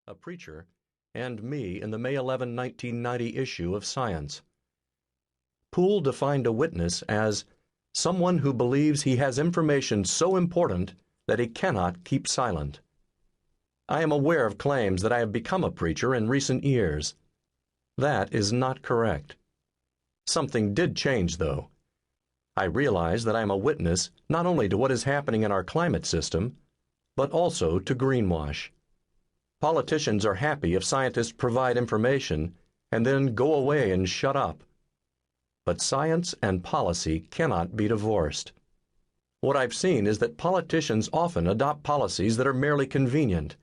a preacher, and me in the May 11, 1990 issue of Science. Poole defined a witness as someone who believes he has information so important that he cannot keep silent. I am aware of claims that I have become a preacher in recent years. That is not correct. Something did change, though. I realize that I am a witness not only to what is happening in our climate system, but also to greenwash. Politicians are happy if scientists provide information and then go away and shut up. But science and policy cannot be divorced. What I've seen is that politicians often adopt policies that are merely convenient,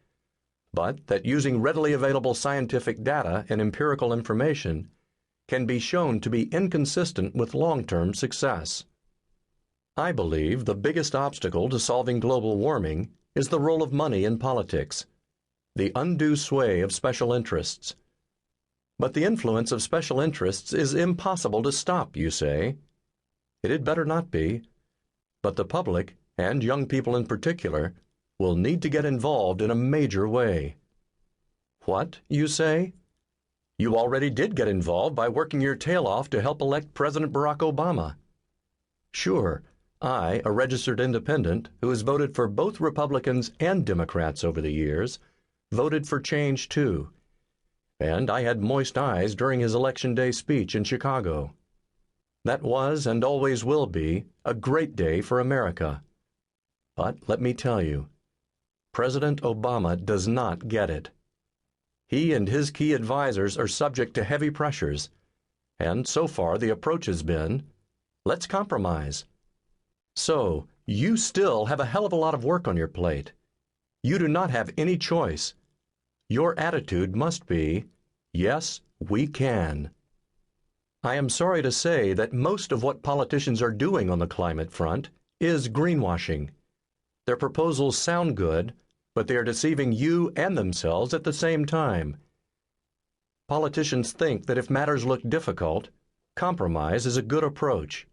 but that using readily available scientific data and empirical information can be shown to be inconsistent with long-term success. I believe the biggest obstacle to solving global warming is the role of money in politics, the undue sway of special interests. But the influence of special interests is impossible to stop, you say. It had better not be. But the public, and young people in particular, will need to get involved in a major way. What, you say? You already did get involved by working your tail off to help elect President Barack Obama. Sure, I, a registered independent who has voted for both Republicans and Democrats over the years, voted for change too. And I had moist eyes during his Election Day speech in Chicago. That was and always will be a great day for America. But let me tell you, President Obama does not get it. He and his key advisors are subject to heavy pressures, and so far the approach has been, let's compromise. So, you still have a hell of a lot of work on your plate. You do not have any choice. Your attitude must be, yes, we can. I am sorry to say that most of what politicians are doing on the climate front is greenwashing. Their proposals sound good, but they are deceiving you and themselves at the same time. Politicians think that if matters look difficult, compromise is a good approach.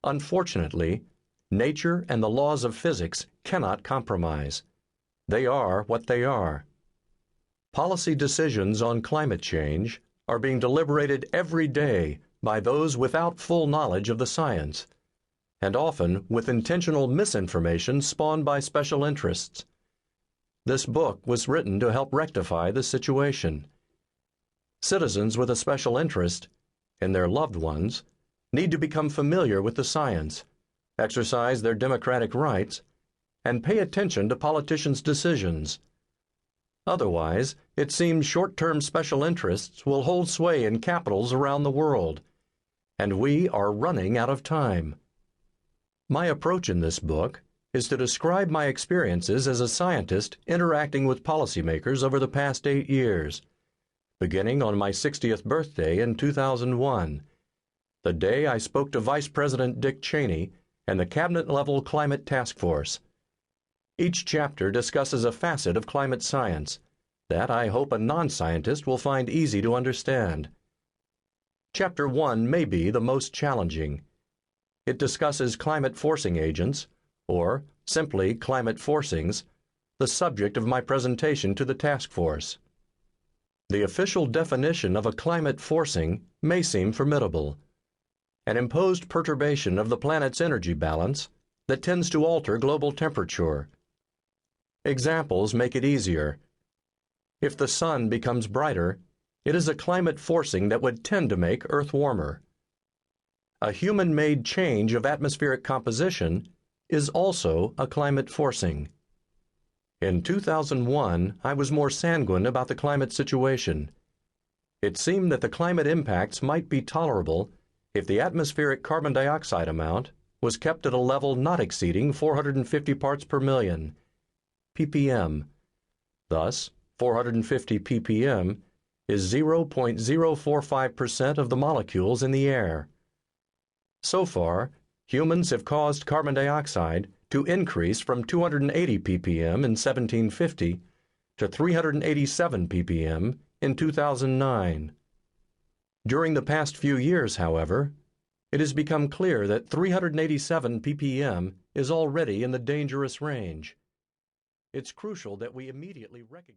Unfortunately, nature and the laws of physics cannot compromise. They are what they are. Policy decisions on climate change are being deliberated every day by those without full knowledge of the science, and often with intentional misinformation spawned by special interests. This book was written to help rectify the situation. Citizens with a special interest, and their loved ones, need to become familiar with the science, exercise their democratic rights, and pay attention to politicians' decisions. Otherwise, it seems short-term special interests will hold sway in capitals around the world, and we are running out of time. My approach in this book is to describe my experiences as a scientist interacting with policymakers over the past 8 years, beginning on my 60th birthday in 2001, the day I spoke to Vice President Dick Cheney and the cabinet-level climate task force. Each chapter discusses a facet of climate science that I hope a non-scientist will find easy to understand. Chapter 1 may be the most challenging. It discusses climate forcing agents, or simply climate forcings, the subject of my presentation to the task force. The official definition of a climate forcing may seem formidable: an imposed perturbation of the planet's energy balance that tends to alter global temperature. Examples make it easier. If the sun becomes brighter, it is a climate forcing that would tend to make Earth warmer. A human-made change of atmospheric composition is also a climate forcing. In 2001, I was more sanguine about the climate situation. It seemed that the climate impacts might be tolerable if the atmospheric carbon dioxide amount was kept at a level not exceeding 450 parts per million, ppm. Thus, 450 ppm is 0.045% of the molecules in the air. So far, humans have caused carbon dioxide to increase from 280 ppm in 1750 to 387 ppm in 2009. During the past few years, however, it has become clear that 387 ppm is already in the dangerous range. It's crucial that we immediately recognize